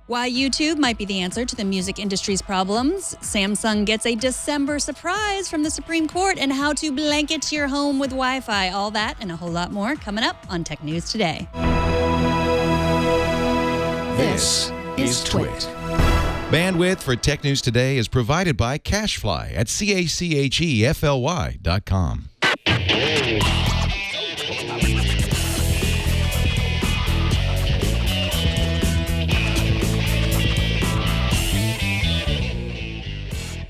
Why YouTube might be the answer to the music industry's problems, Samsung gets a December surprise from the Supreme Court, and how to blanket your home with Wi-Fi. All that and a whole lot more coming up on Tech News Today. This is Twit. Bandwidth for Tech News Today is provided by CashFly at CACHEFLY.com.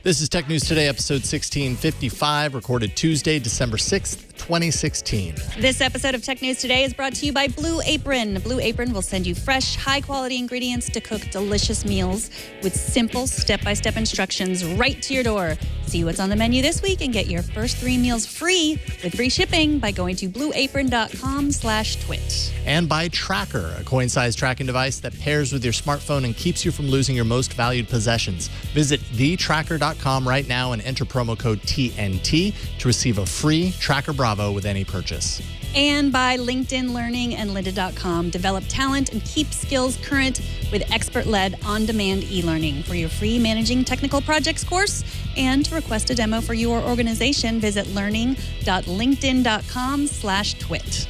This is Tech News Today, episode 1655, recorded Tuesday, December 6th, 2016. This episode of Tech News Today is brought to you by Blue Apron. Blue Apron will send you fresh, high-quality ingredients to cook delicious meals with simple step-by-step instructions right to your door. See what's on the menu this week and get your first 3 meals free with free shipping by going to blueapron.com/twit. And by Tracker, a coin-sized tracking device that pairs with your smartphone and keeps you from losing your most valued possessions. Visit thetracker.com right now and enter promo code TNT to receive a free Tracker Bravo with any purchase. And by LinkedIn Learning and lynda.com. Develop talent and keep skills current with expert-led on-demand e-learning. For your free Managing Technical Projects course and to request a demo for your organization, visit learning.linkedin.com/twit.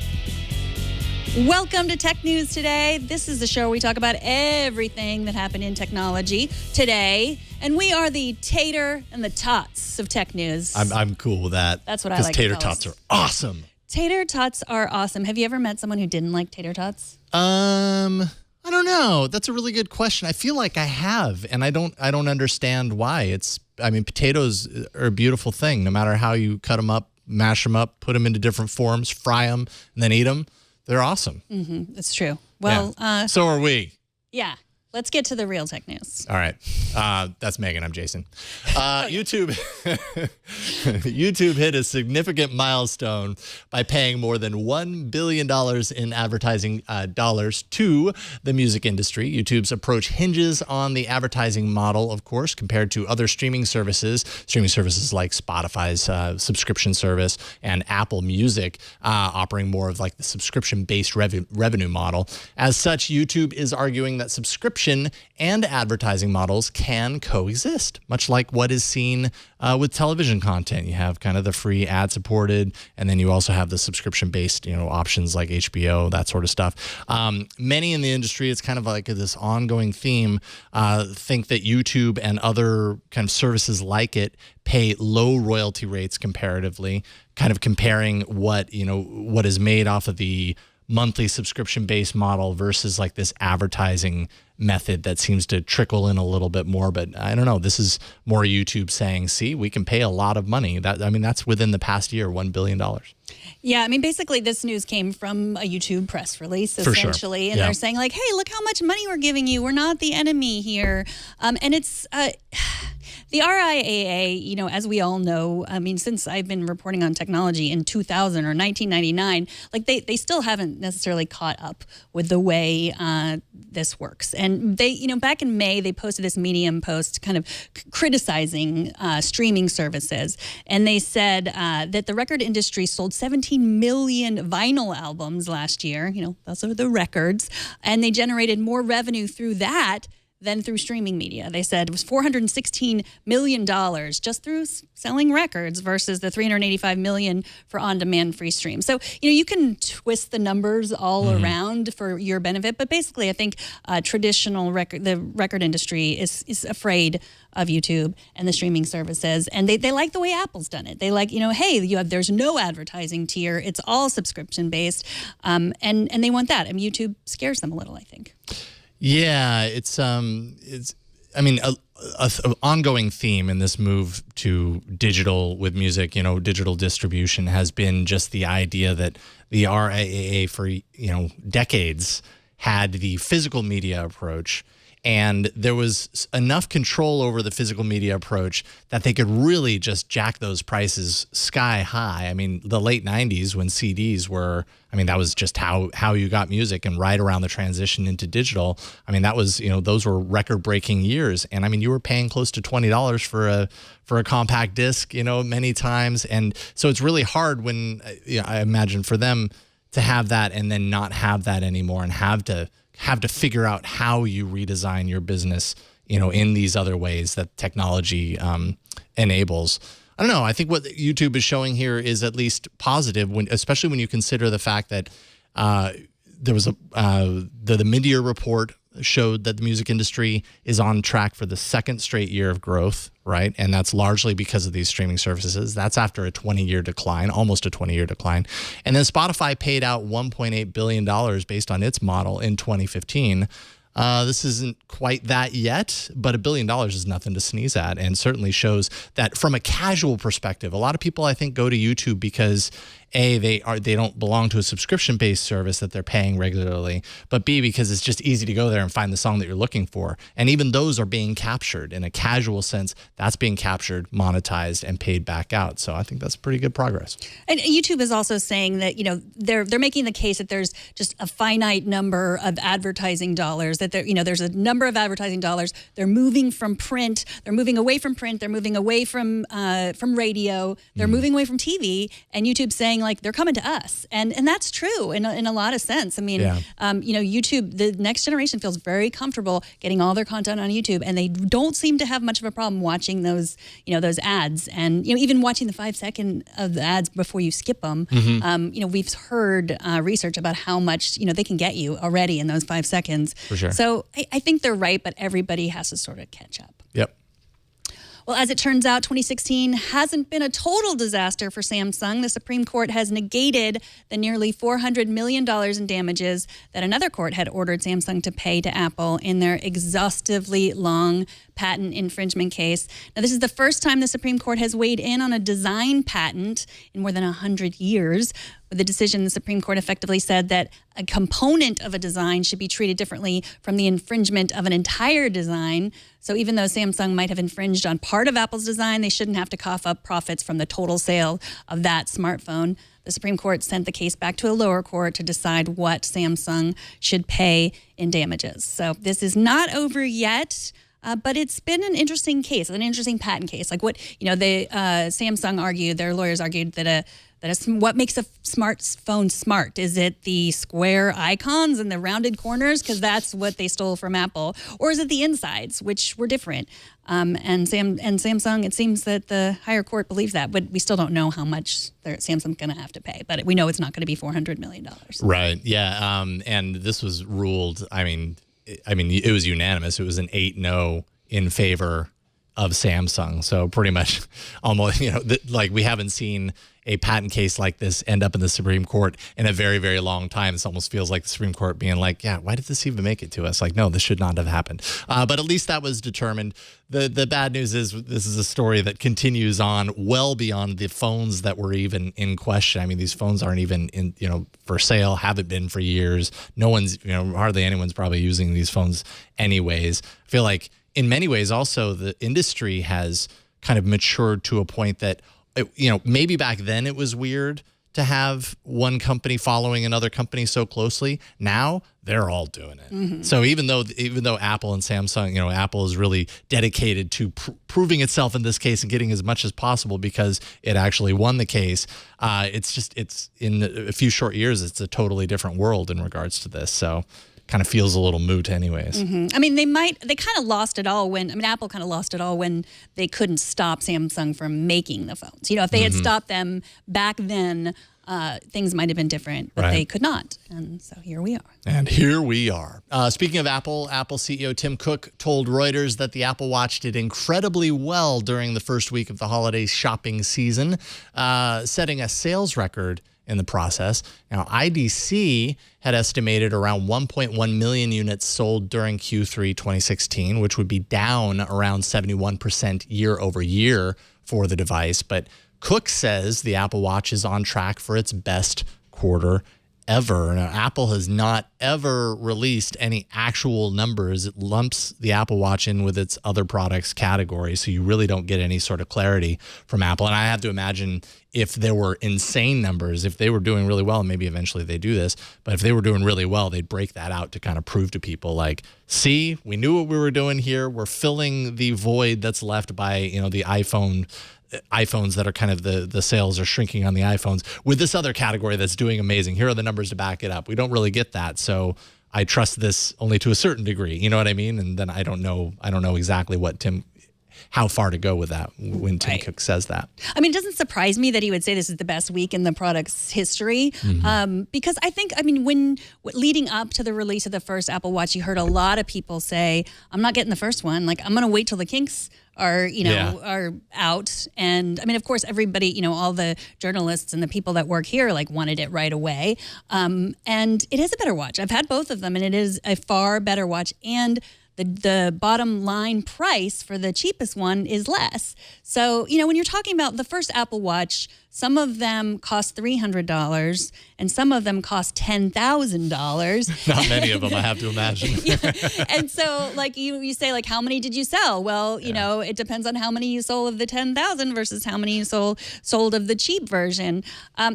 Welcome to Tech News Today. This is the show where we talk about everything that happened in technology today. And we are the tater and the tots of tech news. I'm cool with that. That's what I like to tater call tots us. are awesome. Tater tots are awesome. Have you ever met someone who didn't like tater tots? I don't know. That's a really good question. I feel like I have, and I don't understand why. Potatoes are a beautiful thing. No matter how you cut them up, mash them up, put them into different forms, fry them, and then eat them. They're awesome. Mm-hmm. It's true. Well, yeah. So are we. Yeah. Let's get to the real tech news. All right. That's Megan. I'm Jason. YouTube hit a significant milestone by paying more than $1 billion in advertising dollars to the music industry. YouTube's approach hinges on the advertising model, of course, compared to other streaming services like Spotify's subscription service and Apple Music, operating more of like the subscription-based revenue model. As such, YouTube is arguing that subscription and advertising models can coexist, much like what is seen with television content. You have kind of the free ad-supported, and then you also have the subscription-based, options like HBO, that sort of stuff. Many in the industry, it's kind of like this ongoing theme, think that YouTube and other kind of services like it pay low royalty rates comparatively, kind of comparing what is made off of the monthly subscription-based model versus like this advertising method that seems to trickle in a little bit more. But I don't know. This is more YouTube saying, see, we can pay a lot of money. That's within the past year, $1 billion. Yeah, basically this news came from a YouTube press release, essentially. Sure. And they're saying like, hey, look how much money we're giving you. We're not the enemy here. And it's... The RIAA, as we all know, since I've been reporting on technology in 2000 or 1999, like they still haven't necessarily caught up with the way this works. And they, back in May, they posted this Medium post kind of criticizing streaming services. And they said that the record industry sold 17 million vinyl albums last year. Those are the records. And they generated more revenue through that than through streaming media. They said it was $416 million just through selling records versus the $385 million for on-demand free stream. So, you can twist the numbers all around for your benefit, but basically I think the record industry is afraid of YouTube and the streaming services, and they like the way Apple's done it. They like, hey, there's no advertising tier, it's all subscription-based, and they want that. YouTube scares them a little, I think. Yeah, it's an ongoing theme in this move to digital with music, digital distribution has been just the idea that the RIAA for, decades had the physical media approach, and there was enough control over the physical media approach that they could really just jack those prices sky high. The late 90s when CDs were, that was just how you got music, and right around the transition into digital, that was, those were record-breaking years. And you were paying close to $20 for a compact disc, many times. And so it's really hard when, I imagine for them to have that and then not have that anymore and have to have to figure out how you redesign your business, in these other ways that technology enables. I don't know. I think what YouTube is showing here is at least positive, especially when you consider the fact that there was the mid-year report showed that the music industry is on track for the second straight year of growth, right? And that's largely because of these streaming services. That's after a 20-year decline, almost a 20-year decline. And then Spotify paid out $1.8 billion based on its model in 2015. This isn't quite that yet, but $1 billion is nothing to sneeze at, and certainly shows that from a casual perspective, a lot of people I think go to YouTube because A, they don't belong to a subscription-based service that they're paying regularly, but B, because it's just easy to go there and find the song that you're looking for. And even those are being captured in a casual sense. That's being captured, monetized, and paid back out. So I think that's pretty good progress. And YouTube is also saying that, they're making the case that there's just a finite number of advertising dollars, that there's a number of advertising dollars. They're moving from print. They're moving away from print. They're moving away from radio. They're moving away from TV. And YouTube's saying, like, they're coming to us, and that's true in a lot of sense. I mean, YouTube, the next generation feels very comfortable getting all their content on YouTube, and they don't seem to have much of a problem watching those ads, and even watching the 5 second of the ads before you skip them. We've heard research about how much they can get you already in those 5 seconds. For sure. So I think they're right, but everybody has to sort of catch up. Yep. Well, as it turns out, 2016 hasn't been a total disaster for Samsung. The Supreme Court has negated the nearly $400 million in damages that another court had ordered Samsung to pay to Apple in their exhaustively long patent infringement case. Now, this is the first time the Supreme Court has weighed in on a design patent in more than 100 years. With the decision, the Supreme Court effectively said that a component of a design should be treated differently from the infringement of an entire design. So even though Samsung might have infringed on part of Apple's design, they shouldn't have to cough up profits from the total sale of that smartphone. The Supreme Court sent the case back to a lower court to decide what Samsung should pay in damages. So this is not over yet. But it's been an interesting case, an interesting patent case. Like Samsung argued, their lawyers argued that what makes a smartphone smart? Is it the square icons and the rounded corners? Because that's what they stole from Apple. Or is it the insides, which were different? And Samsung, it seems that the higher court believes that, but we still don't know how much Samsung's going to have to pay. But we know it's not going to be $400 million. Right. Yeah. And this was ruled, I mean, it was unanimous. It was an 8-0 in favor of Samsung. So pretty much almost, we haven't seen a patent case like this end up in the Supreme Court in a very, very long time. This almost feels like the Supreme Court being like, yeah, why did this even make it to us? Like, no, this should not have happened. But at least that was determined. The bad news is this is a story that continues on well beyond the phones that were even in question. I mean, these phones aren't even for sale, haven't been for years. No one's, hardly anyone's probably using these phones anyways. I feel like in many ways also the industry has kind of matured to a point that, maybe back then it was weird to have one company following another company so closely. Now they're all doing it. Mm-hmm. So even though Apple and Samsung, Apple is really dedicated to proving itself in this case and getting as much as possible because it actually won the case. It's in a few short years, it's a totally different world in regards to this. So kind of feels a little moot anyways. Mm-hmm. I mean, they kind of lost it all Apple kind of lost it all when they couldn't stop Samsung from making the phones. If they had stopped them back then, things might have been different, but they could not. And so here we are. Speaking of Apple CEO Tim Cook told Reuters that the Apple Watch did incredibly well during the first week of the holiday shopping season, setting a sales record in the process. Now, IDC had estimated around 1.1 million units sold during Q3 2016, which would be down around 71% year over year for the device. But Cook says the Apple Watch is on track for its best quarter ever. Now, Apple has not ever released any actual numbers. It lumps the Apple Watch in with its other products category, so you really don't get any sort of clarity from Apple. And I have to imagine if there were insane numbers, if they were doing really well, and maybe eventually they do this, but if they were doing really well, they'd break that out to kind of prove to people like, see, we knew what we were doing here. We're filling the void that's left by, the iPhones that are kind of the sales are shrinking on the iPhones with this other category that's doing amazing. Here are the numbers to back it up. We don't really get that. So I trust this only to a certain degree. You know what I mean? And then I don't know exactly how far to go with that when Tim Cook says that. I mean, it doesn't surprise me that he would say this is the best week in the product's history, because I think, when leading up to the release of the first Apple Watch, you heard a lot of people say, I'm not getting the first one. Like, I'm going to wait till the kinks are out. And I mean, of course, everybody, all the journalists and the people that work here wanted it right away. And it is a better watch. I've had both of them, and it is a far better watch. And the bottom line price for the cheapest one is less. So, when you're talking about the first Apple Watch, some of them cost $300 and some of them cost $10,000. Not many of them, I have to imagine. And so you say how many did you sell? Well, it depends on how many you sold of the 10,000 versus how many you sold of the cheap version.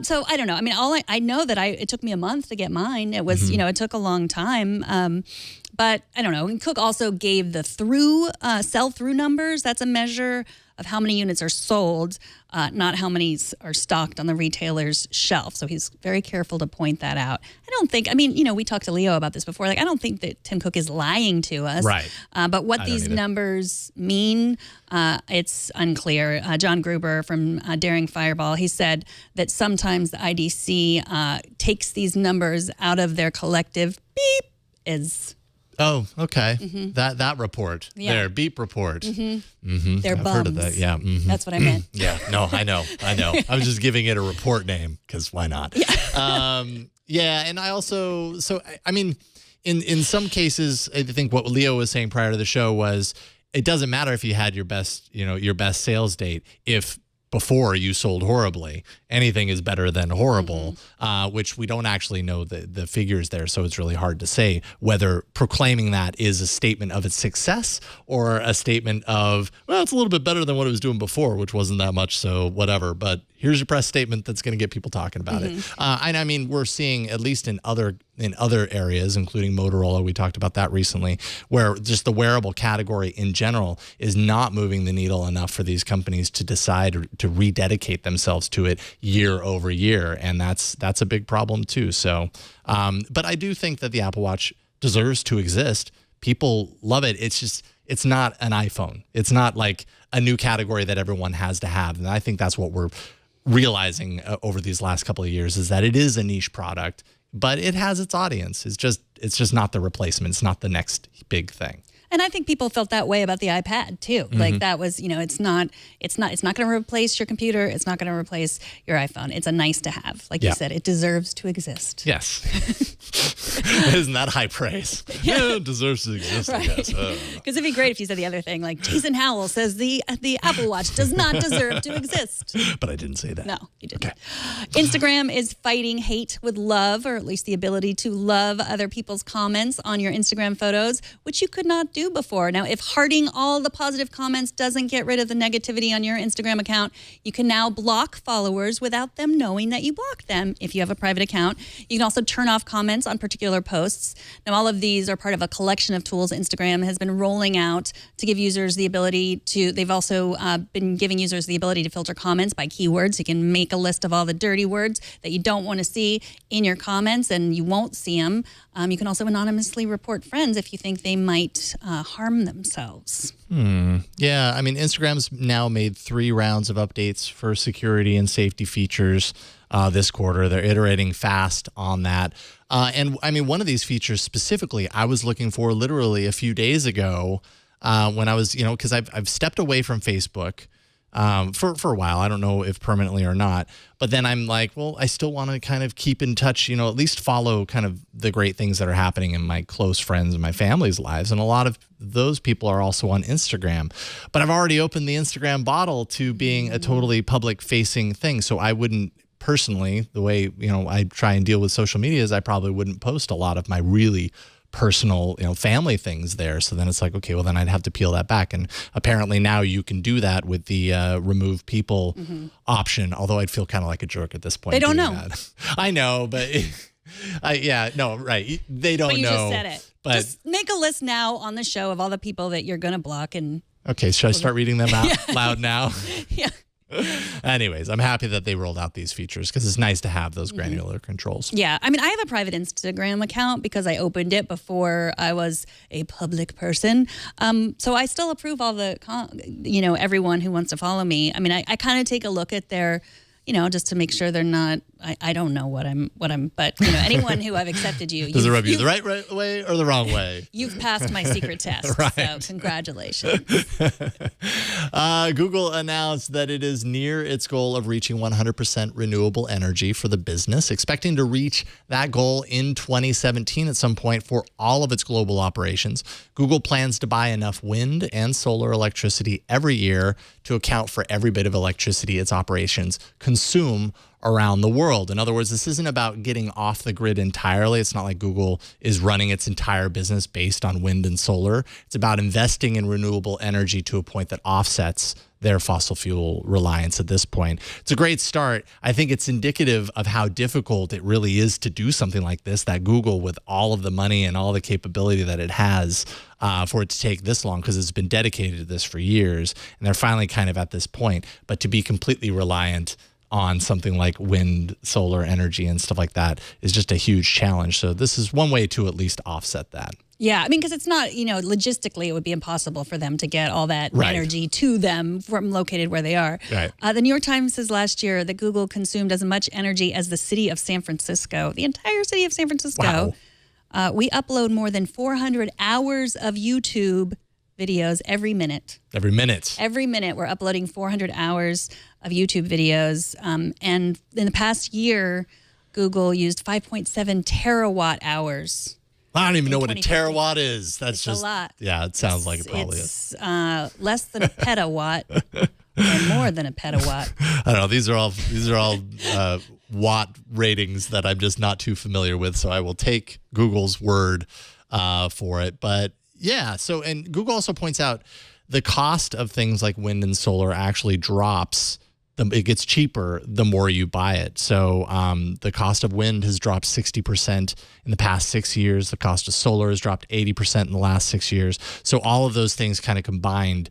So I don't know. I mean, I know that it took me a month to get mine. It was, it took a long time. But I don't know. And Cook also gave the sell-through numbers. That's a measure of how many units are sold, not how many are stocked on the retailer's shelf. So he's very careful to point that out. I don't think, we talked to Leo about this before. I don't think that Tim Cook is lying to us. Right. But what these numbers mean, it's unclear. John Gruber from Daring Fireball, he said that sometimes the IDC takes these numbers out of their collective beep. Oh, okay. That report there, beep report. They're I've bums. heard of that. Yeah. That's what I meant. Yeah. No, I know. I was just giving it a report name because why not? Yeah. And I also, in some cases, I think what Leo was saying prior to the show was it doesn't matter if you had your best sales date if before you sold horribly. Anything is better than horrible, which we don't actually know the figures there, so it's really hard to say whether proclaiming that is a statement of its success or a statement of, well, it's a little bit better than what it was doing before, which wasn't that much, so whatever. But here's your press statement that's going to get people talking about it. And I mean, we're seeing, at least in other areas, including Motorola, we talked about that recently, where just the wearable category in general is not moving the needle enough for these companies to decide to rededicate themselves to it year over year. And that's a big problem too. So, but I do think that the Apple Watch deserves to exist. People love it. It's not an iPhone. It's not like a new category that everyone has to have. And I think that's what we're realizing over these last couple of years, is that it is a niche product, but it has its audience. It's just not the replacement. It's not the next big thing. And I think people felt that way about the iPad too. That was, it's not going to replace your computer. It's not going to replace your iPhone. It's a nice to have. Like you said, it deserves to exist. Yes. Isn't that high praise? Yeah, it deserves to exist, I guess. Because it'd be great if you said the other thing, like Jason Howell says the Apple Watch does not deserve to exist. But I didn't say that. No, you didn't. Okay. Instagram is fighting hate with love, or at least the ability to love other people's comments on your Instagram photos, which you could not do before. Now, if hearting all the positive comments doesn't get rid of the negativity on your Instagram account, you can now block followers without them knowing that you blocked them if you have a private account. You can also turn off comments on particular posts. Now, all of these are part of a collection of tools Instagram has been rolling out to give users the ability to, they've also been giving users the ability to filter comments by keywords. You can make a list of all the dirty words that you don't want to see in your comments, and you won't see them. You can also anonymously report friends if you think they might harm themselves. Yeah, I mean, Instagram's now made 3 rounds of updates for security and safety features this quarter. They're iterating fast on that. And I mean, one of these features specifically, I was looking for literally a few days ago when I was, because I've stepped away from Facebook for a while. I don't know if permanently or not. But then I'm like, well, I still want to kind of keep in touch, at least follow kind of the great things that are happening in my close friends and my family's lives. And a lot of those people are also on Instagram. But I've already opened the Instagram bottle to being a totally public facing thing. So I wouldn't personally, the way, I try and deal with social media, is I probably wouldn't post a lot of my really personal, family things there. So then it's like, okay, well then I'd have to peel that back. And apparently now you can do that with the remove people option. Although I'd feel kind of like a jerk at this point. They don't know. That. I know, but right. They don't know. But you just said it. But just make a list now on the show of all the people that you're going to block. And okay, should I start reading them out loud now? Yeah. Anyways, I'm happy that they rolled out these features because it's nice to have those granular controls. Yeah, I mean, I have a private Instagram account because I opened it before I was a public person. So I still approve all the, everyone who wants to follow me. I mean, I kind of take a look at their, just to make sure they're not. I don't know what I'm, but anyone who I've accepted you. Does it rub you the right way or the wrong way? You've passed my secret test. Right. So congratulations. Google announced that it is near its goal of reaching 100% renewable energy for the business, expecting to reach that goal in 2017 at some point for all of its global operations. Google plans to buy enough wind and solar electricity every year to account for every bit of electricity its operations consume around the world. In other words, this isn't about getting off the grid entirely. It's not like Google is running its entire business based on wind and solar. It's about investing in renewable energy to a point that offsets their fossil fuel reliance at this point. It's a great start. I think it's indicative of how difficult it really is to do something like this, that Google, with all of the money and all the capability that it has, for it to take this long, because it's been dedicated to this for years, and they're finally kind of at this point. But to be completely reliant on something like wind, solar energy and stuff like that is just a huge challenge. So this is one way to at least offset that. Yeah, I mean, because it's not, logistically, it would be impossible for them to get all that Right. energy to them from located where they are. Right. The New York Times says last year that Google consumed as much energy as the city of San Francisco, the entire city of San Francisco. Wow. We upload more than 400 hours of YouTube videos every minute. Every minute. Every minute, we're uploading 400 hours of YouTube videos. And in the past year, Google used 5.7 terawatt hours. I don't even know what a 2050. terawatt is. That's It's just a lot. Yeah, it sounds like it probably is. It's less than a petawatt and more than a petawatt. I don't know. These are all watt ratings that I'm just not too familiar with, so I will take Google's word for it. But yeah, and Google also points out the cost of things like wind and solar actually drops. It gets cheaper the more you buy it. So the cost of wind has dropped 60% in the past 6 years. The cost of solar has dropped 80% in the last 6 years. So all of those things kind of combined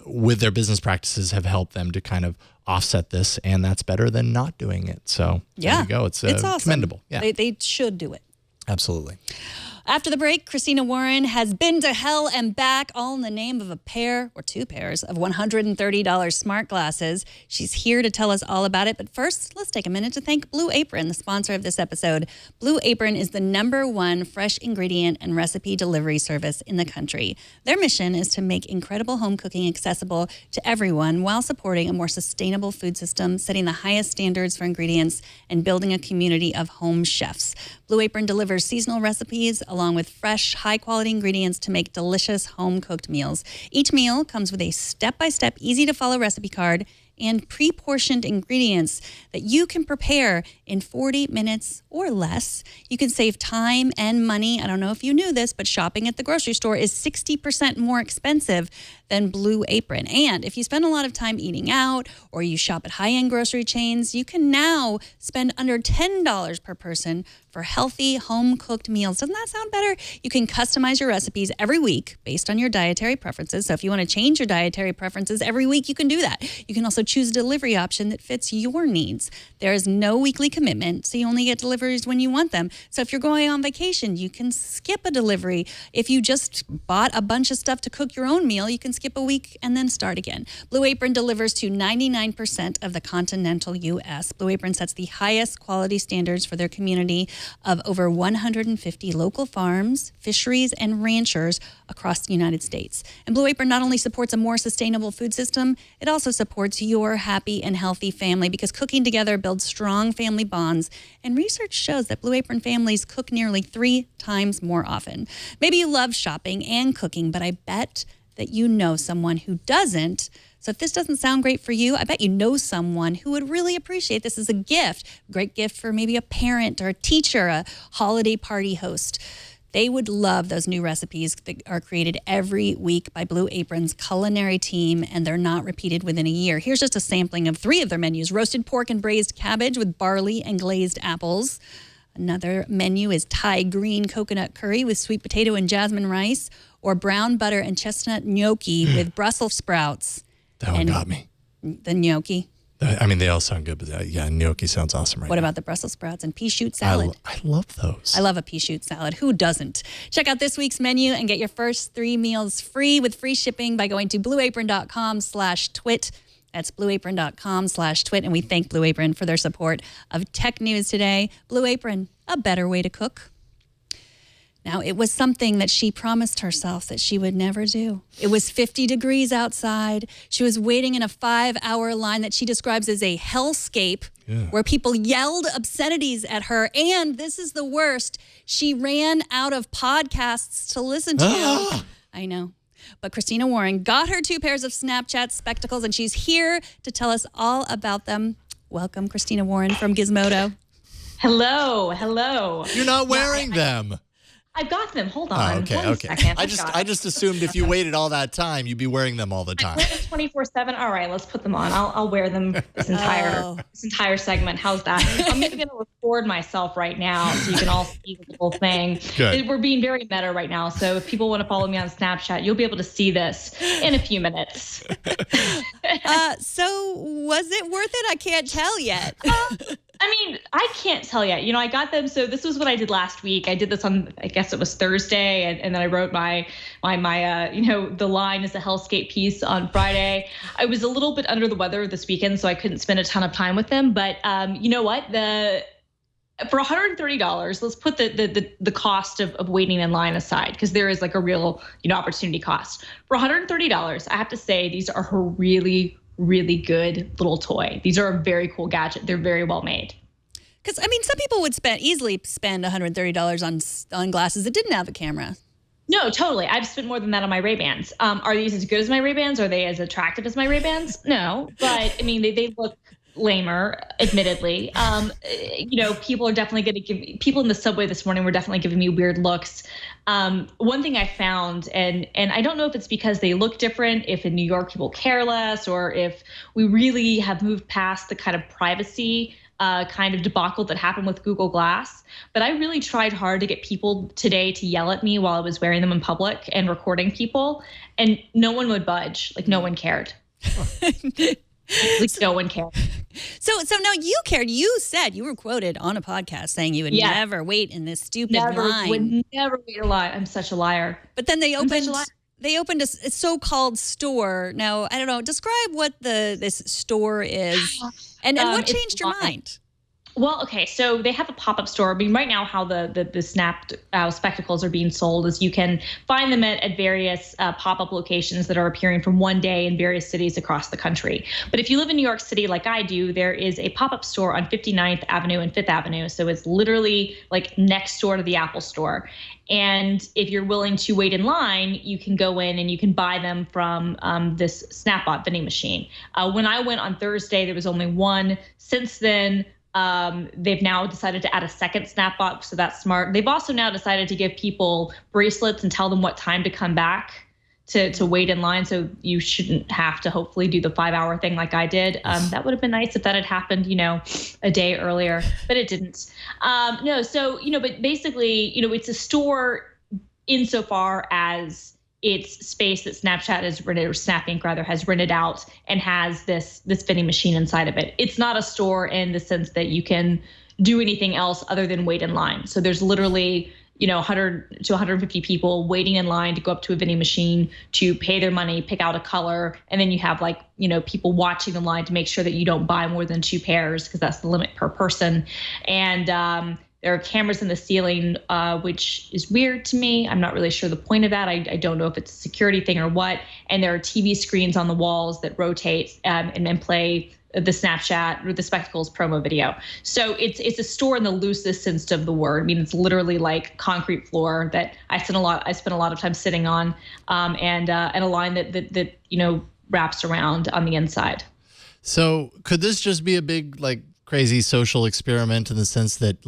with their business practices have helped them to kind of offset this, and that's better than not doing it. So there you go. It's awesome. commendable. Yeah, They should do it. absolutely. After the break, Christina Warren has been to hell and back, all in the name of a pair or two pairs of $130 smart glasses. She's here to tell us all about it. But first, let's take a minute to thank Blue Apron, the sponsor of this episode. Blue Apron is the #1 fresh ingredient and recipe delivery service in the country. Their mission is to make incredible home cooking accessible to everyone while supporting a more sustainable food system, setting the highest standards for ingredients, and building a community of home chefs. Blue Apron delivers seasonal recipes along with fresh, high-quality ingredients to make delicious home-cooked meals. Each meal comes with a step-by-step, easy-to-follow recipe card and pre-portioned ingredients that you can prepare in 40 minutes or less. You can save time and money. I don't know if you knew this, but shopping at the grocery store is 60% more expensive than Blue Apron. And if you spend a lot of time eating out or you shop at high-end grocery chains, you can now spend under $10 per person for healthy home-cooked meals. Doesn't that sound better? You can customize your recipes every week based on your dietary preferences. So if you want to change your dietary preferences every week, you can do that. You can also choose a delivery option that fits your needs. There is no weekly commitment, so you only get deliveries when you want them. So if you're going on vacation, you can skip a delivery. If you just bought a bunch of stuff to cook your own meal, you can skip a week and then start again. Blue Apron delivers to 99% of the continental U.S. Blue Apron sets the highest quality standards for their community of over 150 local farms, fisheries, and ranchers across the United States. And Blue Apron not only supports a more sustainable food system, it also supports your happy and healthy family because cooking together builds strong family bonds. And research shows that Blue Apron families cook nearly 3 times more often. Maybe you love shopping and cooking, but I bet that you know someone who doesn't. So if this doesn't sound great for you, I bet you know someone who would really appreciate this as a gift. Great gift for maybe a parent or a teacher, a holiday party host. They would love those new recipes that are created every week by Blue Apron's culinary team, and they're not repeated within a year. Here's just a sampling of 3 of their menus: roasted pork and braised cabbage with barley and glazed apples. Another menu is Thai green coconut curry with sweet potato and jasmine rice, or brown butter and chestnut gnocchi with Brussels sprouts. That one got me. The gnocchi. I mean, they all sound good, but yeah, gnocchi sounds awesome right What now. about the Brussels sprouts and pea shoot salad? I love those. I love a pea shoot salad. Who doesn't? Check out this week's menu and get your first 3 meals free with free shipping by going to blueapron.com/twit. That's blueapron.com/twit. And we thank Blue Apron for their support of Tech News today. Blue Apron, a better way to cook. Now, it was something that she promised herself that she would never do. It was 50 degrees outside. She was waiting in a 5-hour line that she describes as a hellscape, where people yelled obscenities at her. And this is the worst. She ran out of podcasts to listen to. I know. But Christina Warren got her 2 pairs of Snapchat spectacles, and she's here to tell us all about them. Welcome, Christina Warren from Gizmodo. Hello. You're not wearing them. I've got them. Hold on. Okay. One second. I just assumed if you waited all that time, you'd be wearing them all the time. 24/7. All right, let's put them on. I'll wear them this entire segment. How's that? I'm even going to record myself right now so you can all see the whole thing. Good. We're being very meta right now, so if people want to follow me on Snapchat, you'll be able to see this in a few minutes. So was it worth it? I can't tell yet. I mean, I can't tell yet. I got them. So this was what I did last week. I did this on, I guess it was Thursday. And then I wrote my the line is a hellscape piece on Friday. I was a little bit under the weather this weekend, so I couldn't spend a ton of time with them. But you know what? For $130, let's put the cost of waiting in line aside, because there is like a real, opportunity cost. For $130, I have to say these are her really, really good little toy. These are a very cool gadget. They're very well made. Because, some people would easily spend $130 on glasses that didn't have a camera. No, totally. I've spent more than that on my Ray-Bans. Are these as good as my Ray-Bans? Are they as attractive as my Ray-Bans? No, but they look lamer, admittedly. People are definitely going to people in the subway this morning were definitely giving me weird looks. One thing I found, and I don't know if it's because they look different, if in New York people care less, or if we really have moved past the kind of privacy kind of debacle that happened with Google Glass. But I really tried hard to get people today to yell at me while I was wearing them in public and recording people, and no one would budge. Like, no one cared. Like, no one cared. So now you cared. You said, you were quoted on a podcast saying you would never wait in this stupid line. Would never wait in line. I'm such a liar. But then they opened a so-called store. Now, I don't know. Describe what this store is and what changed your mind? Well, okay, so they have a pop-up store. I mean, right now how the Snap spectacles are being sold is you can find them at various pop-up locations that are appearing from one day in various cities across the country. But if you live in New York City like I do, there is a pop-up store on 59th Avenue and 5th Avenue. So it's literally like next door to the Apple store. And if you're willing to wait in line, you can go in and you can buy them from this Snapbot vending machine. When I went on Thursday, there was only one. Since then, they've now decided to add a second Snapbot, so that's smart. They've also now decided to give people bracelets and tell them what time to come back to wait in line, so you shouldn't have to hopefully do the 5-hour thing like I did. That would have been nice if that had happened, a day earlier, but it didn't. But basically, it's a store insofar as it's space that Snapchat has rented, or Snap Inc. rather, has rented out and has this vending machine inside of it. It's not a store in the sense that you can do anything else other than wait in line. So there's literally, 100 to 150 people waiting in line to go up to a vending machine to pay their money, pick out a color, and then you have people watching the line to make sure that you don't buy more than 2 pairs, because that's the limit per person. And there are cameras in the ceiling, which is weird to me. I'm not really sure the point of that. I don't know if it's a security thing or what. And there are TV screens on the walls that rotate and then play the Snapchat or the Spectacles promo video. So it's a store in the loosest sense of the word. I mean, it's literally like concrete floor that I spent a lot of time sitting on, and a line that wraps around on the inside. So could this just be a big crazy social experiment in the sense that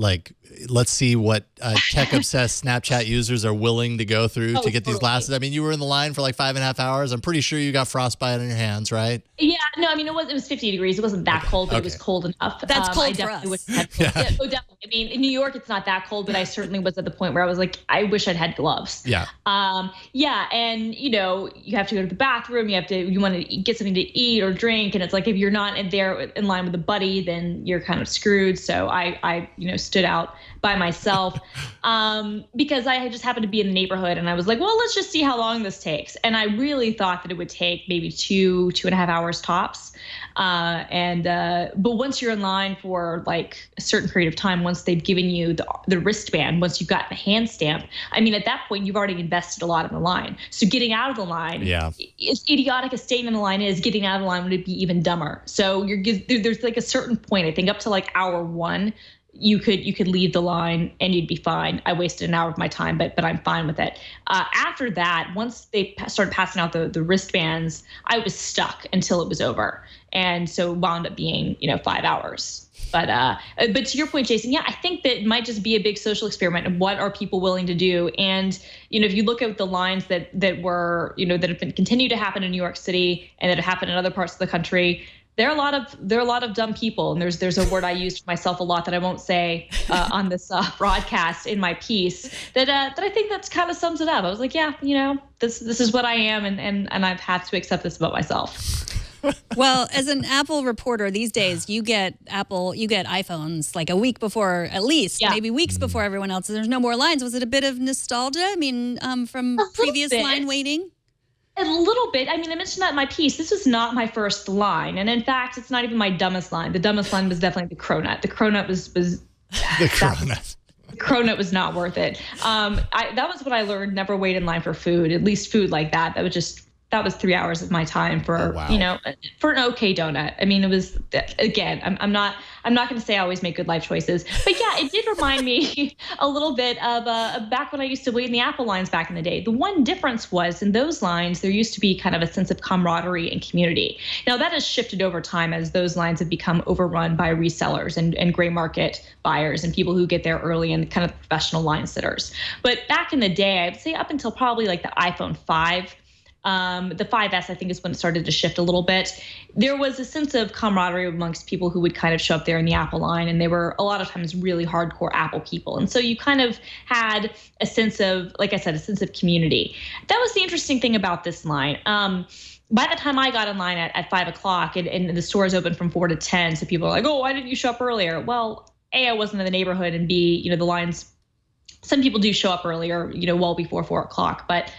let's see what tech-obsessed Snapchat users are willing to go through to get these glasses. I mean, you were in the line for like 5.5 hours. I'm pretty sure you got frostbite on your hands, right? Yeah, no, I mean, it was 50 degrees. It wasn't that cold, but it was cold enough. That's cold for us. Definitely. I mean, in New York, it's not that cold, but I certainly was at the point where I was like, I wish I'd had gloves. Yeah. Yeah, and you have to go to the bathroom. You want to get something to eat or drink, and it's like if you're not there in line with a buddy, then you're kind of screwed. So I stood out by myself because I just happened to be in the neighborhood, and I was like, well, let's just see how long this takes. And I really thought that it would take maybe 2.5 hours tops. But once you're in line for like a certain period of time, once they've given you the wristband, once you've got the hand stamp, I mean, at that point, you've already invested a lot in the line. So getting out of the line, as idiotic as staying in the line is, getting out of the line would be even dumber. So there's like a certain point, I think up to like hour 1, you could leave the line and you'd be fine. I wasted an hour of my time, but I'm fine with it. After that, once they started passing out the wristbands, I was stuck until it was over. And so it wound up being, 5 hours. But to your point, Jason, I think that it might just be a big social experiment of what are people willing to do. And, if you look at the lines that were, that have been continued to happen in New York City and that have happened in other parts of the country, there are a lot of dumb people, and there's a word I used for myself a lot that I won't say on this broadcast in my piece that I think that's kind of sums it up. I was like, this is what I am, and I've had to accept this about myself. Well, as an Apple reporter these days, you get iPhones like a week before, at least maybe weeks before everyone else. There's no more lines. Was it a bit of nostalgia? I mean, from previous line waiting. A little bit. I mean, I mentioned that in my piece. This was not my first line. And in fact, it's not even my dumbest line. The dumbest line was definitely the cronut. The cronut was the cronut. The cronut was not worth it. That was what I learned. Never wait in line for food, at least food like that. That was 3 hours of my time for, for an okay donut. I mean, it was, again, I'm not going to say I always make good life choices, but it did remind me a little bit of back when I used to wait in the Apple lines back in the day. The one difference was in those lines, there used to be kind of a sense of camaraderie and community. Now that has shifted over time as those lines have become overrun by resellers and gray market buyers and people who get there early and kind of professional line sitters. But back in the day, I'd say up until probably like the iPhone 5, the 5S, I think, is when it started to shift a little bit. There was a sense of camaraderie amongst people who would kind of show up there in the Apple line, and they were a lot of times really hardcore Apple people. And so you kind of had a sense of, like I said, a sense of community. That was the interesting thing about this line. By the time I got in line at 5 o'clock and the stores open from 4 to 10, so people are like, oh, why didn't you show up earlier? Well, A, I wasn't in the neighborhood, and B, the lines, some people do show up earlier, well before 4 o'clock, but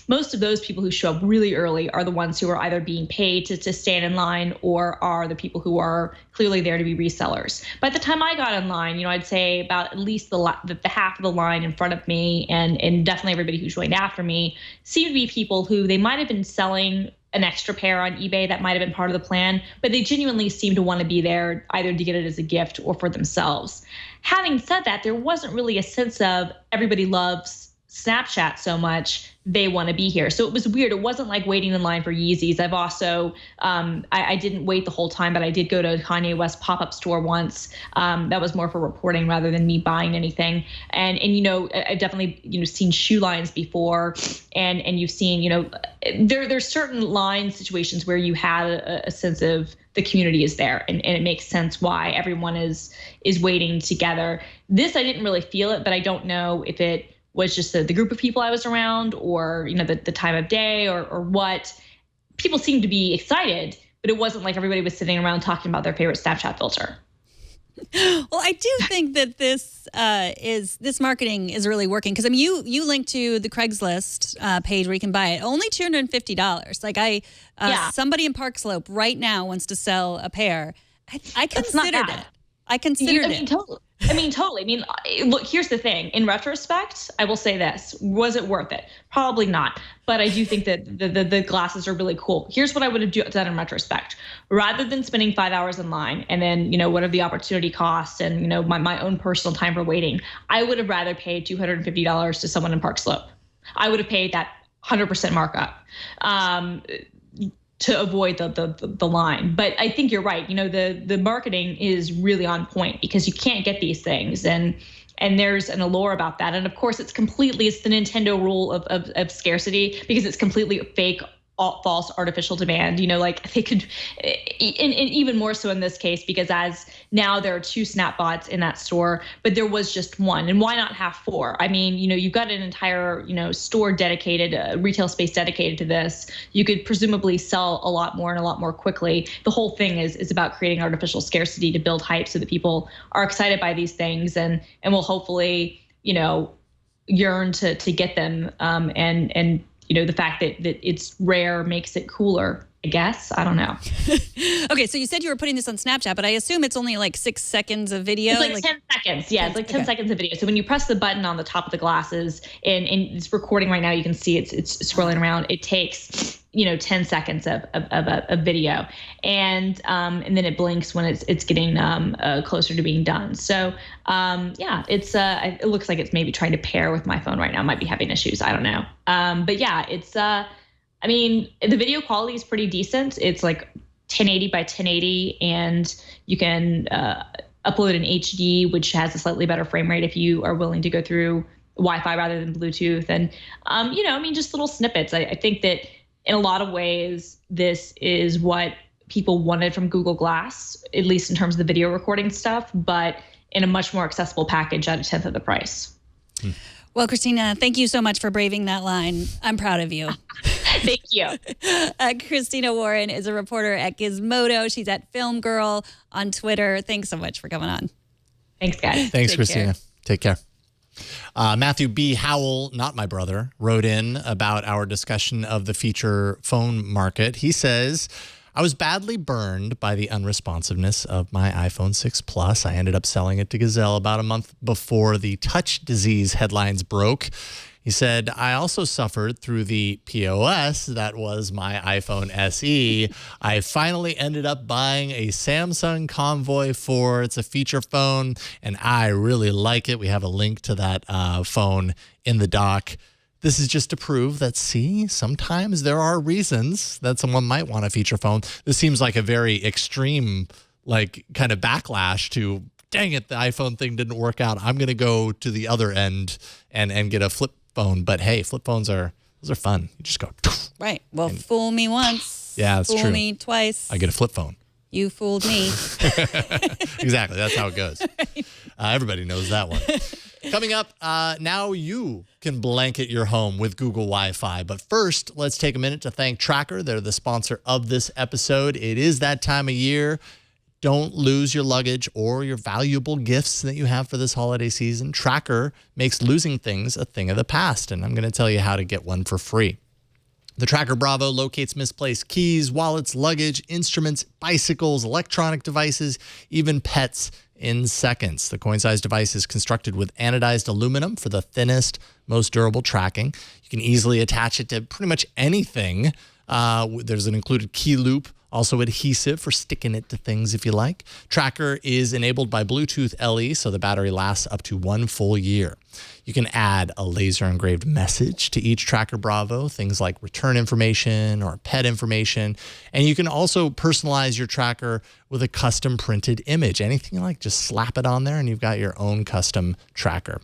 most of those people who show up really early are the ones who are either being paid to stand in line or are the people who are clearly there to be resellers. By the time I got in line, I'd say about at least the half of the line in front of me and definitely everybody who joined after me seemed to be people who they might have been selling an extra pair on eBay that might have been part of the plan, but they genuinely seemed to want to be there either to get it as a gift or for themselves. Having said that, there wasn't really a sense of everybody loves Snapchat so much, they want to be here. So it was weird. It wasn't like waiting in line for Yeezys. I've also, I didn't wait the whole time, but I did go to a Kanye West pop-up store once. That was more for reporting rather than me buying anything. And I've definitely, seen shoe lines before. And you've seen, there's certain line situations where you had a sense of the community is there and it makes sense why everyone is waiting together. This, I didn't really feel it, but I don't know if it was just the group of people I was around or, the time of day or what. People seemed to be excited, but it wasn't like everybody was sitting around talking about their favorite Snapchat filter. Well, I do think that this marketing is really working because you link to the Craigslist page where you can buy it. Only $250. Like somebody in Park Slope right now wants to sell a pair. I considered it. I considered it. Totally. I mean, look, here's the thing. In retrospect, I will say this. Was it worth it? Probably not. But I do think that the glasses are really cool. Here's what I would have done in retrospect. Rather than spending 5 hours in line and then, what are the opportunity costs and, my own personal time for waiting, I would have rather paid $250 to someone in Park Slope. I would have paid that 100% markup. to avoid the line. But I think you're right. The marketing is really on point because you can't get these things, and there's an allure about that. And of course, it's the Nintendo rule of scarcity, because it's completely fake, false, artificial demand. Like they could, and even more so in this case, because as now there are 2 Snapbots in that store, but there was just one. And why not have 4? I mean, you've got an entire, store dedicated, retail space dedicated to this. You could presumably sell a lot more and a lot more quickly. The whole thing is about creating artificial scarcity to build hype so that people are excited by these things and will hopefully, yearn to get them. And the fact that it's rare makes it cooler, I guess. I don't know. Okay, so you said you were putting this on Snapchat, but I assume it's only like 6 seconds of video. It's like 10 seconds. Yeah, it's like 10 seconds of video. So when you press the button on the top of the glasses and it's recording right now, you can see it's scrolling around. It takes 10 seconds of video, and then it blinks when it's getting closer to being done. So it looks like it's maybe trying to pair with my phone right now. It might be having issues. I don't know. But yeah, it's the video quality is pretty decent. It's like 1080 by 1080, and you can upload in HD, which has a slightly better frame rate if you are willing to go through Wi-Fi rather than Bluetooth. And just little snippets. I think that in a lot of ways, this is what people wanted from Google Glass, at least in terms of the video recording stuff, but in a much more accessible package at a 10th of the price. Well, Christina, thank you so much for braving that line. I'm proud of you. Thank you. Christina Warren is a reporter at Gizmodo. She's at Film Girl on Twitter. Thanks so much for coming on. Thanks, guys. Thanks, Christina. Take care. Matthew B. Howell, not my brother, wrote in about our discussion of the feature phone market. He says, I was badly burned by the unresponsiveness of my iPhone 6 Plus. I ended up selling it to Gazelle about a month before the touch disease headlines broke. He said, I also suffered through the POS that was my iPhone SE. I finally ended up buying a Samsung Convoy 4. It's a feature phone, and I really like it. We have a link to that phone in the doc. This is just to prove that, sometimes there are reasons that someone might want a feature phone. This seems like a very extreme, kind of backlash to, dang it, the iPhone thing didn't work out. I'm going to go to the other end and get a flip phone. But hey, flip phones those are fun. You just go. Right. Well, fool me once. Yeah, that's true. Fool me twice. I get a flip phone. You fooled me. Exactly. That's how it goes. Everybody knows that one. Coming up, now you can blanket your home with Google Wi-Fi. But first, let's take a minute to thank Tracker. They're the sponsor of this episode. It is that time of year. Don't lose your luggage or your valuable gifts that you have for this holiday season. Tracker makes losing things a thing of the past, and I'm going to tell you how to get one for free. The Tracker Bravo locates misplaced keys, wallets, luggage, instruments, bicycles, electronic devices, even pets in seconds. The coin-sized device is constructed with anodized aluminum for the thinnest, most durable tracking. You can easily attach it to pretty much anything. There's an included key loop, also adhesive for sticking it to things if you like. Tracker is enabled by Bluetooth LE, so the battery lasts up to 1 full year. You can add a laser engraved message to each Tracker Bravo, things like return information or pet information. And you can also personalize your tracker with a custom printed image. Anything you like, just slap it on there and you've got your own custom tracker.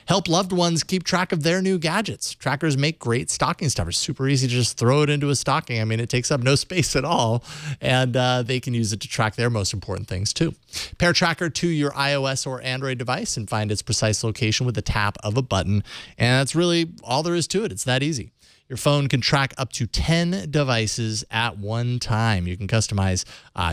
Help loved ones keep track of their new gadgets. Trackers make great stocking stuffers. Super easy to just throw it into a stocking. I mean, it takes up no space at all. And they can use it to track their most important things too. Pair Tracker to your iOS or Android device and find its precise location with the tap of a button. And that's really all there is to it. It's that easy. Your phone can track up to 10 devices at one time. You can customize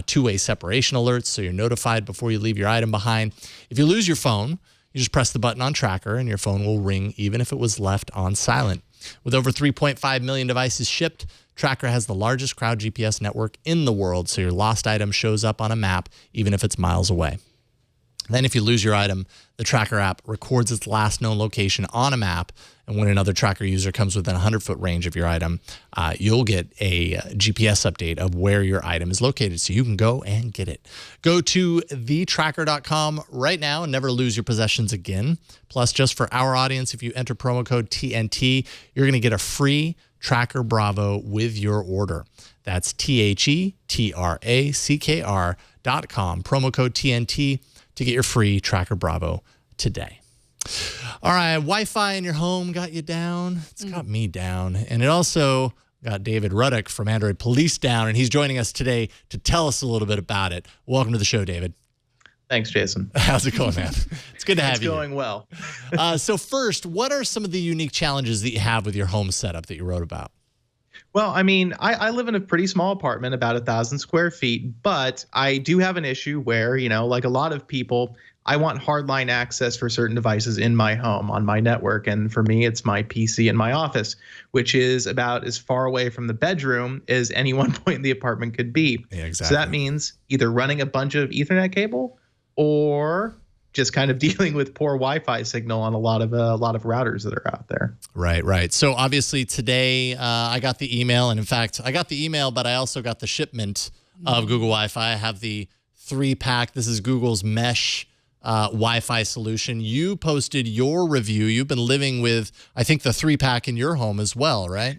two-way separation alerts so you're notified before you leave your item behind. If you lose your phone, you just press the button on Tracker and your phone will ring even if it was left on silent. With over 3.5 million devices shipped, Tracker has the largest crowd GPS network in the world, so your lost item shows up on a map even if it's miles away. Then if you lose your item, the Tracker app records its last known location on a map, and when another Tracker user comes within a 100-foot range of your item, you'll get a GPS update of where your item is located, so you can go and get it. Go to thetracker.com right now and never lose your possessions again. Plus, just for our audience, if you enter promo code TNT, you're going to get a free Tracker Bravo with your order. That's TheTrackr.com. Promo code TNT to get your free Tracker Bravo today. All right, Wi-Fi in your home got you down. It's got me down. And it also got David Ruddock from Android Police down, and he's joining us today to tell us a little bit about it. Welcome to the show, David. Thanks, Jason. How's it going, man? It's good to have you. It's going well. So first, what are some of the unique challenges that you have with your home setup that you wrote about? Well, I mean, I live in a pretty small apartment, about 1,000 square feet, but I do have an issue where, like a lot of people, I want hardline access for certain devices in my home on my network. And for me, it's my PC in my office, which is about as far away from the bedroom as any one point in the apartment could be. Yeah, exactly. So that means either running a bunch of Ethernet cable or just kind of dealing with poor Wi-Fi signal on a lot of routers that are out there. Right. So obviously today I got the email, and in fact, I got the email, but I also got the shipment of Google Wi-Fi. I have the 3-pack. This is Google's mesh Wi-Fi solution. You posted your review. You've been living with, I think, the 3-pack in your home as well, right?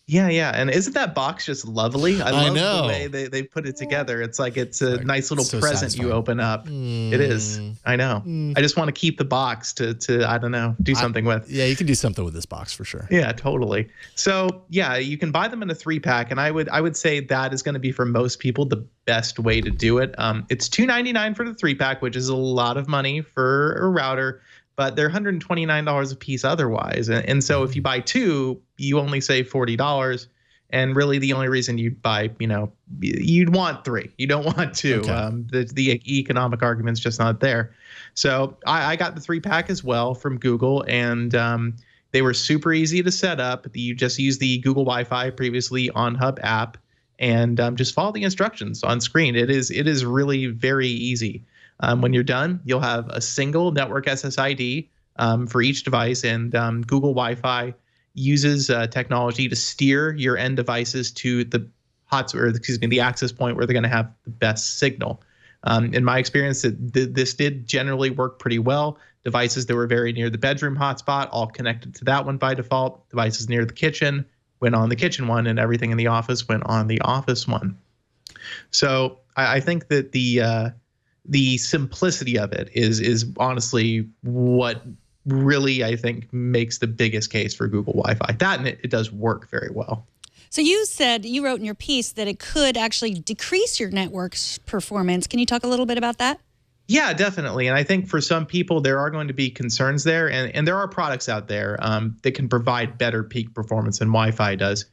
Yeah. And isn't that box just lovely? I love the way they put it together. It's like it's a nice little present satisfying. You open up. It is. I know. I just want to keep the box to I don't know, do something with. Yeah, you can do something with this box for sure. Yeah, totally. So yeah, you can buy them in a 3-pack, and I would say that is going to be for most people the best way to do it. It's $299 for the 3-pack, which is a lot of money for a router, but they're $129 a piece otherwise. And so if you buy 2, you only save $40. And really the only reason you'd buy, you'd want 3. You don't want 2. Okay. The economic argument's just not there. So I got the 3-pack as well from Google, and they were super easy to set up. You just use the Google Wi-Fi previously on Hub app and just follow the instructions on screen. It is really very easy. When you're done, you'll have a single network SSID for each device, and Google Wi-Fi uses technology to steer your end devices to the the access point where they're going to have the best signal. In my experience, this did generally work pretty well. Devices that were very near the bedroom hotspot all connected to that one by default. Devices near the kitchen went on the kitchen one, and everything in the office went on the office one. So I think that the simplicity of it is honestly what really, I think, makes the biggest case for Google Wi-Fi. That, and it does work very well. So you wrote in your piece that it could actually decrease your network's performance. Can you talk a little bit about that? Yeah, definitely. And I think for some people, there are going to be concerns there. And there are products out there that can provide better peak performance than Wi-Fi does.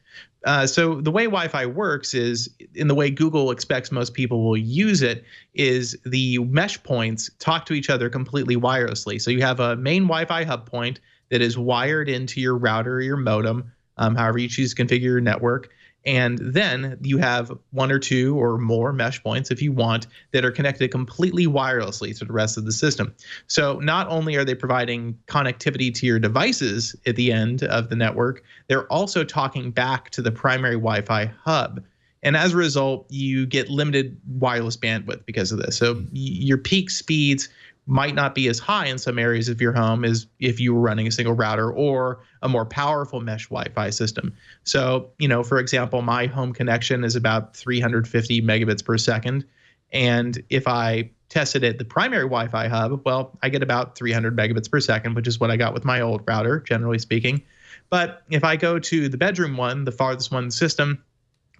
So the way Wi-Fi works is, in the way Google expects most people will use it, is the mesh points talk to each other completely wirelessly. So you have a main Wi-Fi hub point that is wired into your router or your modem, however you choose to configure your network. And then you have 1 or 2 or more mesh points, if you want, that are connected completely wirelessly to the rest of the system. So not only are they providing connectivity to your devices at the end of the network, they're also talking back to the primary Wi-Fi hub. And as a result, you get limited wireless bandwidth because of this. So your peak speeds might not be as high in some areas of your home as if you were running a single router or a more powerful mesh Wi-Fi system. So, for example, my home connection is about 350 megabits per second. And if I tested it, the primary Wi-Fi hub, well, I get about 300 megabits per second, which is what I got with my old router, generally speaking. But if I go to the bedroom one, the farthest one in the system,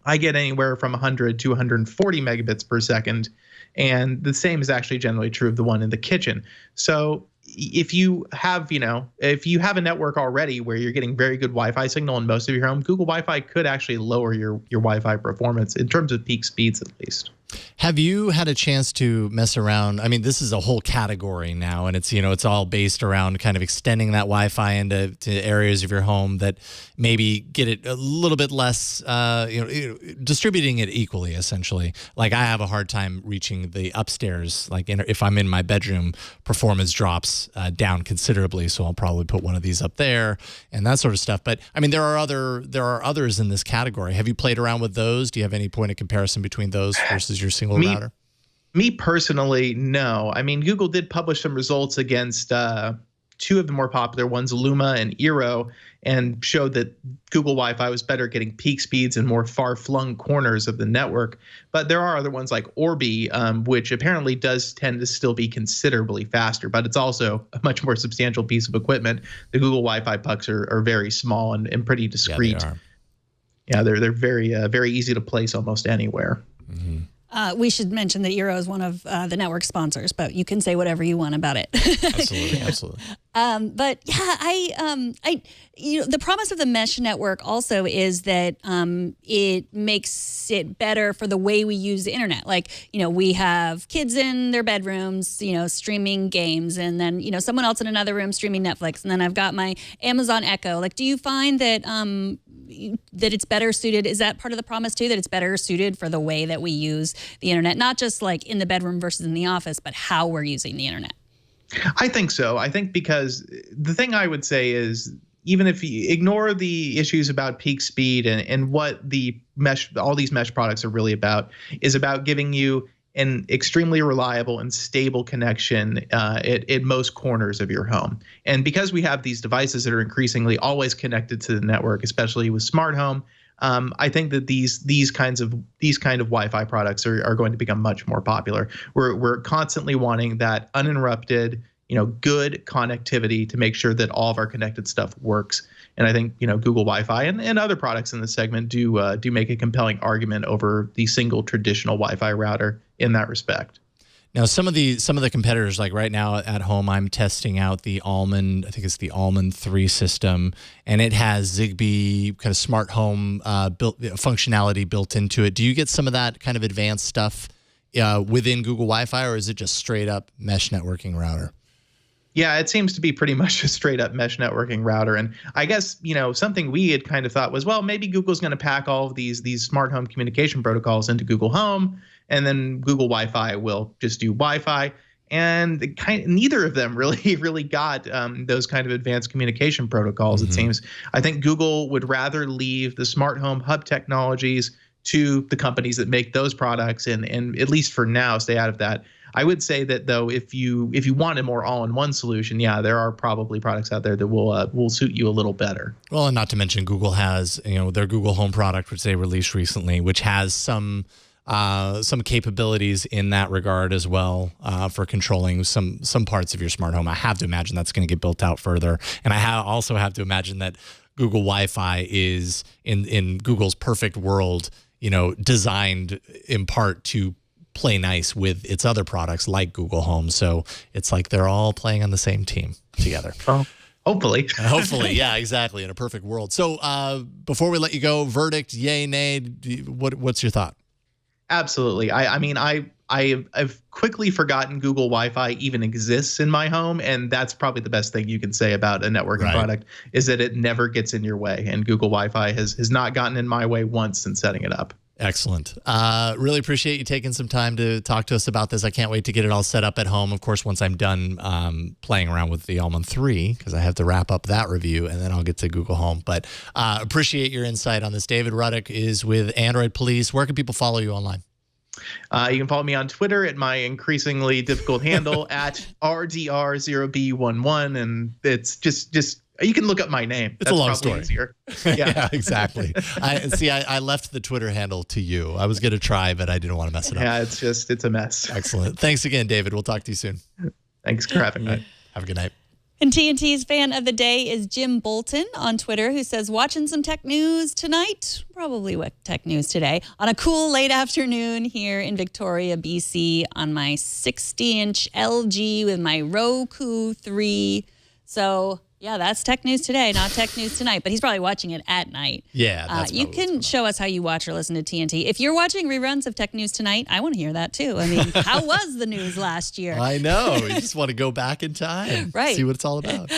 I get anywhere from 100 to 140 megabits per second. And the same is actually generally true of the one in the kitchen. So if you have a network already where you're getting very good Wi-Fi signal in most of your home, Google Wi-Fi could actually lower your Wi-Fi performance in terms of peak speeds, at least. Have you had a chance to mess around? I mean, this is a whole category now, and it's all based around kind of extending that Wi-Fi into areas of your home that maybe get it a little bit less, distributing it equally, essentially. Like I have a hard time reaching the upstairs. Like if I'm in my bedroom, performance drops down considerably, so I'll probably put one of these up there and that sort of stuff. But I mean, there are others in this category. Have you played around with those? Do you have any point of comparison between those versus your single router? Me personally, no. I mean, Google did publish some results against two of the more popular ones, Luma and Eero, and showed that Google Wi-Fi was better at getting peak speeds in more far-flung corners of the network. But there are other ones like Orbi, which apparently does tend to still be considerably faster, but it's also a much more substantial piece of equipment. The Google Wi-Fi pucks are very small and pretty discreet. Yeah, they are. Yeah, they're very easy to place almost anywhere. Mm-hmm. We should mention that Eero is one of the network sponsors, but you can say whatever you want about it. Absolutely. But yeah, the promise of the mesh network also is that it makes it better for the way we use the internet. Like, we have kids in their bedrooms, streaming games, and then, someone else in another room streaming Netflix, and then I've got my Amazon Echo. Like, do you find that that it's better suited? Is that part of the promise too, that it's better suited for the way that we use the internet, not just like in the bedroom versus in the office, but how we're using the internet? I think so. I think because the thing I would say is, even if you ignore the issues about peak speed and what all these mesh products are really about, is about giving you an extremely reliable and stable connection at most corners of your home. And because we have these devices that are increasingly always connected to the network, especially with smart home, I think that these kind of Wi-Fi products are going to become much more popular. We're constantly wanting that uninterrupted, good connectivity to make sure that all of our connected stuff works. And I think, Google Wi-Fi and other products in this segment do make a compelling argument over the single traditional Wi-Fi router in that respect. Now, some of the competitors, like right now at home, I'm testing out the Almond. I think it's the Almond 3 system, and it has Zigbee kind of smart home functionality built into it. Do you get some of that kind of advanced stuff within Google Wi-Fi, or is it just straight up mesh networking router? Yeah, it seems to be pretty much a straight up mesh networking router. And I guess, something we had kind of thought was, well, maybe Google's going to pack all of these smart home communication protocols into Google Home, and then Google Wi-Fi will just do Wi-Fi. And neither of them really got those kind of advanced communication protocols, it seems. I think Google would rather leave the smart home hub technologies to the companies that make those products, and at least for now, stay out of that. I would say that, though, if you want a more all-in-one solution, yeah, there are probably products out there that will suit you a little better. Well, and not to mention Google has their Google Home product, which they released recently, which has some capabilities in that regard as well for controlling some parts of your smart home. I have to imagine that's going to get built out further, and I also have to imagine that Google Wi-Fi is in Google's perfect world, designed in part to play nice with its other products like Google Home. So it's like they're all playing on the same team together. Well, hopefully. Hopefully, yeah, exactly, in a perfect world. So before we let you go, verdict, yay, nay, what's your thought? Absolutely. I've quickly forgotten Google Wi-Fi even exists in my home, and that's probably the best thing you can say about a networking product, is that it never gets in your way. And Google Wi-Fi has not gotten in my way once since setting it up. Excellent. Really appreciate you taking some time to talk to us about this. I can't wait to get it all set up at home. Of course, once I'm done playing around with the Almond 3, because I have to wrap up that review, and then I'll get to Google Home. But appreciate your insight on this. David Ruddock is with Android Police. Where can people follow you online? You can follow me on Twitter at my increasingly difficult handle at RDR0B11, and it's just you can look up my name. It's a long story. Easier. Yeah, exactly. I left the Twitter handle to you. I was going to try, but I didn't want to mess it up. Yeah, it's a mess. Excellent. Thanks again, David. We'll talk to you soon. Thanks for having me. Right. Have a good night. And TNT's fan of the day is Jim Bolton on Twitter, who says, watching some tech news tonight, probably what tech news today, on a cool late afternoon here in Victoria, BC, on my 60-inch LG with my Roku 3. So, yeah, that's tech news today, not tech news tonight. But he's probably watching it at night. Yeah, that's you can show us how you watch or listen to TNT. If you're watching reruns of Tech News Tonight, I want to hear that too. I mean, how was the news last year? I know. You just want to go back in time, right? See what it's all about.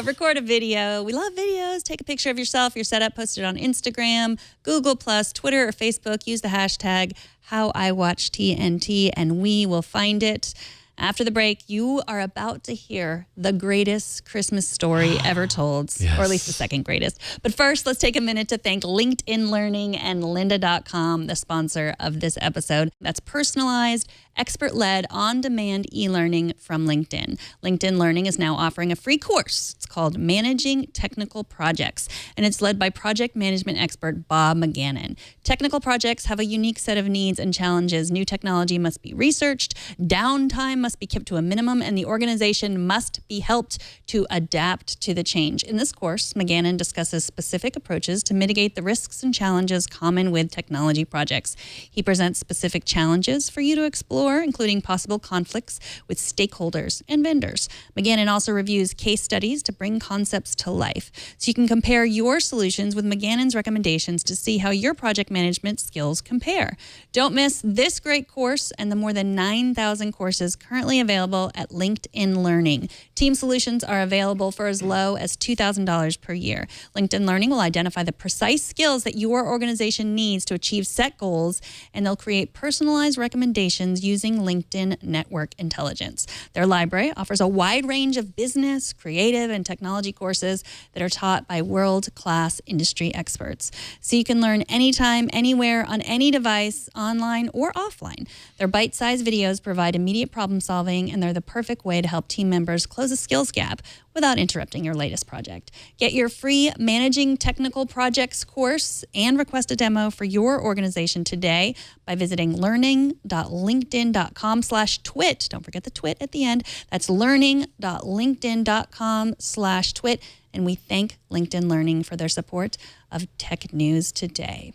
Record a video. We love videos. Take a picture of yourself, your setup, post it on Instagram, Google+, Twitter, or Facebook. Use the hashtag HowIWatchTNT, and we will find it. After the break, you are about to hear the greatest Christmas story ever told, or at least the second greatest. But first, let's take a minute to thank LinkedIn Learning and lynda.com, the sponsor of this episode. That's personalized, expert-led, on-demand e-learning from LinkedIn. LinkedIn Learning is now offering a free course. It's called Managing Technical Projects, and it's led by project management expert Bob McGannon. Technical projects have a unique set of needs and challenges. New technology must be researched, downtime must be kept to a minimum, and the organization must be helped to adapt to the change. In this course, McGannon discusses specific approaches to mitigate the risks and challenges common with technology projects. He presents specific challenges for you to explore, including possible conflicts with stakeholders and vendors. McGannon also reviews case studies to bring concepts to life, so you can compare your solutions with McGannon's recommendations to see how your project management skills compare. Don't miss this great course and the more than 9,000 courses currently available at LinkedIn Learning. Team solutions are available for as low as $2,000 per year. LinkedIn Learning will identify the precise skills that your organization needs to achieve set goals, and they'll create personalized recommendations using LinkedIn Network Intelligence. Their library offers a wide range of business, creative, and technology courses that are taught by world-class industry experts. So you can learn anytime, anywhere, on any device, online or offline. Their bite-sized videos provide immediate problem solving, and they're the perfect way to help team members close a skills gap without interrupting your latest project. Get your free Managing Technical Projects course and request a demo for your organization today by visiting learning.linkedin.com/twit. Don't forget the twit at the end. That's learning.linkedin.com/twit. And we thank LinkedIn Learning for their support of Tech News Today.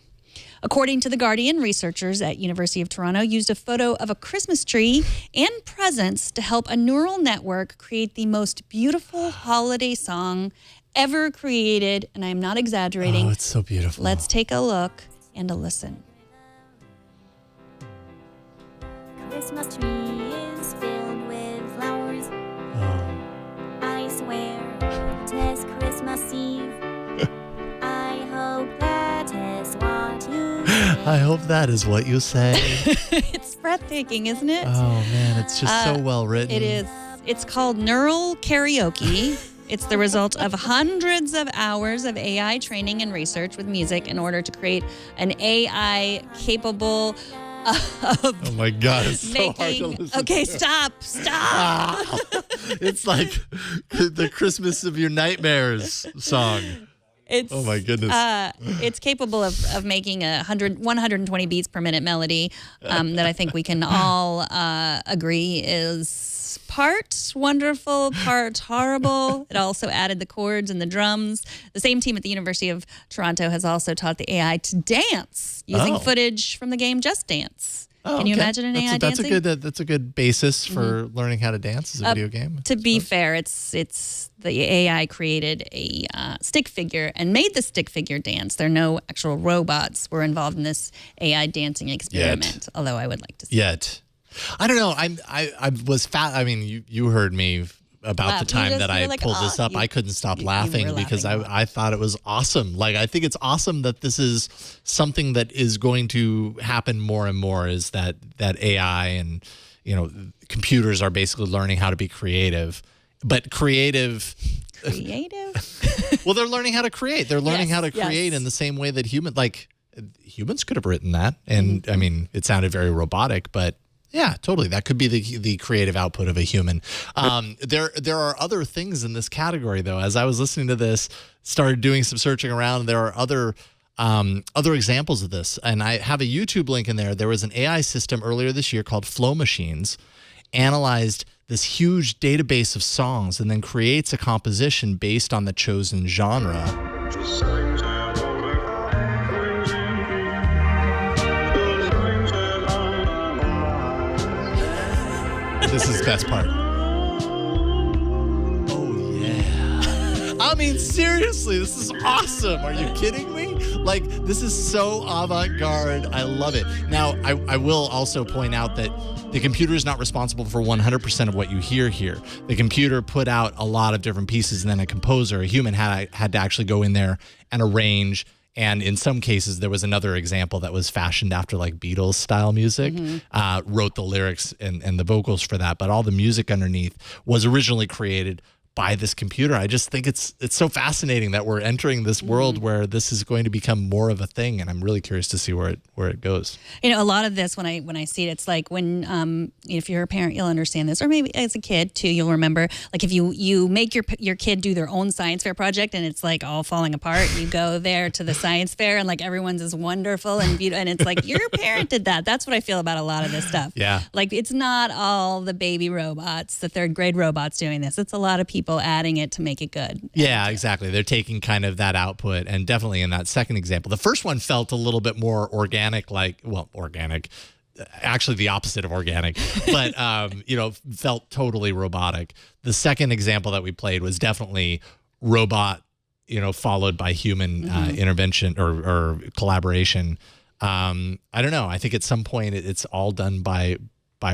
According to The Guardian, researchers at University of Toronto used a photo of a Christmas tree and presents to help a neural network create the most beautiful holiday song ever created. And I'm not exaggerating. Oh, it's so beautiful. Let's take a look and a listen. Christmas tree is filled with flowers. I swear it is Christmas Eve. I hope that is what you say. I hope that is what you say. It's breathtaking, isn't it? Oh, man, it's just so well written. It is. It's called Neural Karaoke. It's the result of hundreds of hours of AI training and research with music in order to create an AI capable of Oh my God, it's so hard to listen Okay, to. stop. It's like the Christmas of Your Nightmares song. It's, Oh my goodness. It's capable of making 120 beats per minute melody that I think we can all agree is part wonderful, part horrible. It also added the chords and the drums. The same team at the University of Toronto has also taught the AI to dance using footage from the game Just Dance. Oh, Can you okay. imagine an AI dancing? That's a good basis for learning how to dance as a video game. To be fair, it's the AI created a stick figure and made the stick figure dance. There are no actual robots were involved in this AI dancing experiment. Although I would like to see. I don't know. I was fat. I mean, you heard me about the time that I pulled this up. I couldn't stop laughing because I thought it was awesome. Like, I think it's awesome that this is something that is going to happen more and more, is that AI and, computers are basically learning how to be creative. But creative? Well, they're learning how to create. They're learning how to create in the same way that humans could have written that. And I mean, it sounded very robotic, but yeah, totally. That could be the creative output of a human. There are other things in this category, though. As I was listening to this, started doing some searching around, there are other examples of this. And I have a YouTube link in there. There was an AI system earlier this year called Flow Machines, analyzed this huge database of songs and then creates a composition based on the chosen genre. This is the best part. Oh, yeah. I mean, seriously, this is awesome. Are you kidding me? Like, this is so avant-garde. I love it. Now, I will also point out that the computer is not responsible for 100% of what you hear here. The computer put out a lot of different pieces, and then a composer, a human, had to actually go in there and arrange And in some cases, there was another example that was fashioned after like Beatles style music, wrote the lyrics and the vocals for that. But all the music underneath was originally created by this computer. I just think it's so fascinating that we're entering this world where this is going to become more of a thing, and I'm really curious to see where it goes. You know, a lot of this when I see it, it's like when if you're a parent, you'll understand this, or maybe as a kid too, you'll remember. Like if you make your kid do their own science fair project and it's like all falling apart, you go there to the science fair and like everyone's is wonderful and beautiful, and it's like your parent did that. That's what I feel about a lot of this stuff. Yeah, like it's not all the baby robots, the third grade robots doing this. It's a lot of people adding it to make it good. Yeah, exactly. They're taking kind of that output, and definitely in that second example, the first one felt a little bit more organic, organic, actually the opposite of organic, but felt totally robotic. The second example that we played was definitely robot, followed by human intervention or collaboration. I don't know. I think at some point it's all done by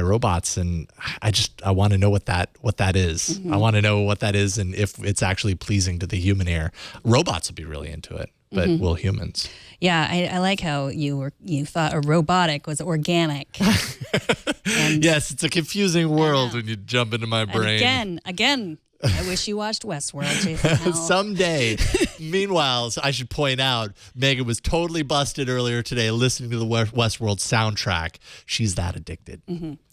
robots, and I want to know what that is. I want to know what that is and if it's actually pleasing to the human ear. Robots will be really into it, but will humans? Yeah, I like how you thought a robotic was organic. And yes, it's a confusing world when you jump into my brain. Again, I wish you watched Westworld, Jason Howell. Someday. Meanwhile, I should point out, Megan was totally busted earlier today listening to the Westworld soundtrack. She's that addicted.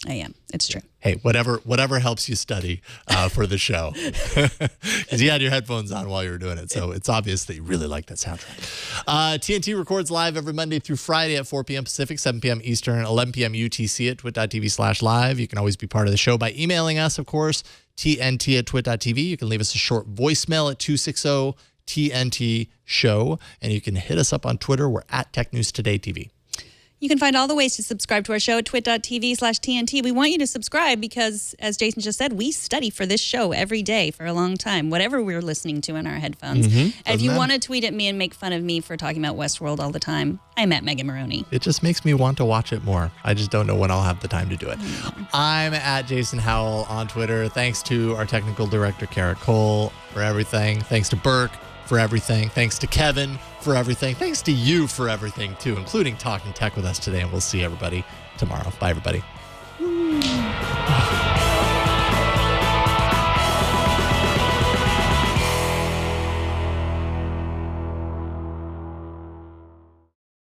I am. It's true. Hey, whatever helps you study for the show. Because you had your headphones on while you were doing it, so it's obvious that you really like that soundtrack. TNT records live every Monday through Friday at 4 p.m. Pacific, 7 p.m. Eastern, 11 p.m. UTC at twit.tv/live. You can always be part of the show by emailing us, of course, tnt@twit.tv. You can leave us a short voicemail at 260-TNT-SHOW, and you can hit us up on Twitter. We're at Tech News Today TV. You can find all the ways to subscribe to our show at twit.tv/TNT. We want you to subscribe because, as Jason just said, we study for this show every day for a long time, whatever we're listening to in our headphones. And if you want to tweet at me and make fun of me for talking about Westworld all the time, I'm at Megan Morrone. It just makes me want to watch it more. I just don't know when I'll have the time to do it. I'm at Jason Howell on Twitter. Thanks to our technical director, Kara Cole, for everything. Thanks to Burke for everything. Thanks to Kevin for everything. Thanks to you for everything, too, including talking tech with us today. And we'll see everybody tomorrow. Bye, everybody.